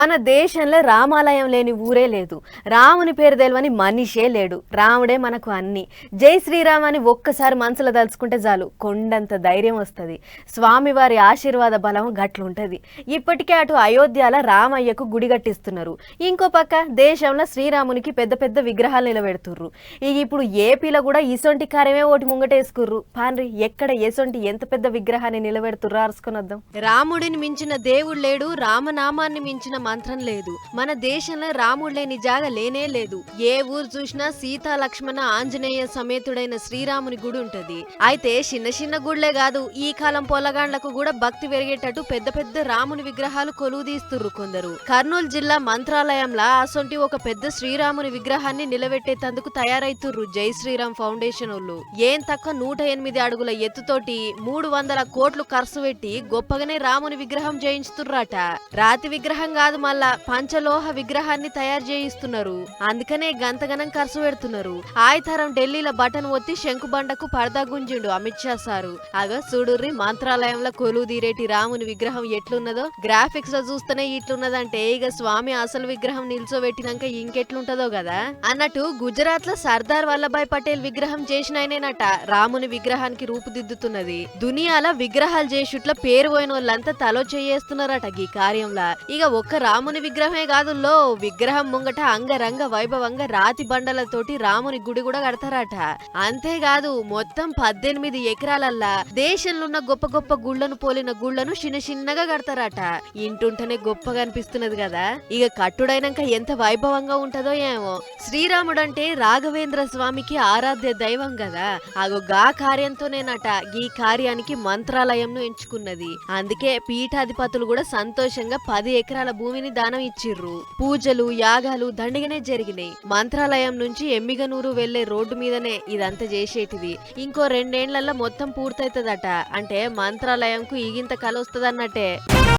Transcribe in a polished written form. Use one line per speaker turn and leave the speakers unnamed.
మన దేశంలో రామాలయం లేని ఊరే లేదు. రాముని పేరు తెలవని మనిషే లేడు. రాముడే మనకు అన్ని. జై శ్రీరామ్ అని ఒక్కసారి మనసులో తలుచుకుంటే చాలు కొండంత ధైర్యం వస్తుంది. స్వామివారి ఆశీర్వాద బలం గట్లుంటది. ఇప్పటికే అటు అయోధ్యల రామయ్యకు గుడి కట్టిస్తున్నారు. ఇంకో పక్క దేశంలో శ్రీరామునికి పెద్ద పెద్ద విగ్రహాలు నిలబెడుతుర్రు. ఇప్పుడు ఏపీలో కూడా ఇసొంటి కార్యమే ఒకటి ముంగటేసుకుర్రు. పాన్రి ఎక్కడ ఎసొంటి ఎంత పెద్ద విగ్రహాన్ని నిలబెడుతుర్రు అరుసుకునొద్దాం. రాముడిని మించిన దేవుడు లేడు, రామనామాన్ని మించిన మంత్రం లేదు. మన దేశంలో రాముడు లేని జాగ లేనే లేదు. ఏ ఊరు చూసినా సీతా లక్ష్మణ ఆంజనేయ సమేతుడైన శ్రీరాముని గుడి ఉంటది. అయితే చిన్న చిన్న గుళ్లే కాదు, ఈ కాలం పొలగాండ్లకు కూడా భక్తి పెరిగేటట్టు పెద్ద పెద్ద రాముని విగ్రహాలు కొలువుదీస్తుర్రు కొందరు. కర్నూలు జిల్లా మంత్రాలయంలో అసొంటి ఒక పెద్ద శ్రీరాముని విగ్రహాన్ని నిలబెట్టేందుకు తయారైతుర్రు జై శ్రీరామ్ ఫౌండేషన్ వాళ్ళు. ఏం తక్కువ 108 అడుగుల ఎత్తుతోటి 300 కోట్లు ఖర్చు పెట్టి గొప్పగానే రాముని విగ్రహం చేయించుతుర్రట. రాతి విగ్రహం కాదు, మళ్ళా పంచలోహ విగ్రహాన్ని తయారు చేయిస్తున్నారు. అందుకనే గంతగనం ఖర్చు పెడుతున్నారు. ఆయతరం ఢిల్లీలో బటన్ ఒత్తి శంకుబండకు పరదా గుంజిండు అమిత్ షా సారు. అగ చూడుర్రి మంత్రాలయంలో కొలువు తీరేటి రాముని విగ్రహం ఎట్లున్నదో. గ్రాఫిక్స్ లో చూస్తేనే ఇట్లున్నదంటే ఇక స్వామి అసలు విగ్రహం నిల్చోబెట్టినాక ఇంకెట్లుంటదో కదా అన్నట్టు గుజరాత్ లో సర్దార్ వల్లభాయ్ పటేల్ విగ్రహం చేసినయనేనట రాముని విగ్రహానికి రూపుదిద్దుతున్నది. దునియాల విగ్రహాలు చేసుట్ల పేరు పోయిన వాళ్ళంతా తలో చేస్తున్నారట ఈ కార్యంలా. ఇక ఒక్క రాముని విగ్రహమే కాదు, విగ్రహం ముంగట అంగరంగ వైభవంగా రాతి బండలతోటి రాముని గుడి కూడా కడతారట. అంతేకాదు మొత్తం 18 ఎకరాలల్లా దేశంలో ఉన్న గొప్ప గొప్ప గుళ్లను పోలిన గుళ్లను చిన్న చిన్నగా కడతారట. ఇంటుంటేనే గొప్పగా అనిపిస్తున్నది కదా. ఇక కట్టుడైనాక ఎంత వైభవంగా ఉంటదో ఏమో. శ్రీరాముడంటే రాఘవేంద్ర స్వామికి ఆరాధ్య దైవం కదా. గా కార్యంతోనేనట ఈ కార్యానికి మంత్రాలయంను ఎంచుకున్నది. అందుకే పీఠాధిపతులు కూడా సంతోషంగా 10 ఎకరాల భూమిని దానం ఇచ్చిర్రు. పూజలు యాగాలు దండిగానే జరిగినాయి. మంత్రాలయం నుంచి ఎమ్మిగనూరు వెళ్లే రోడ్డు మీదనే ఇదంతా చేసేటిది. ఇంకో 2 ఏళ్లలో మొత్తం పూర్తయితదట. అంటే మంత్రాలయంకు ఈగింత కల వస్తదన్నట్టే.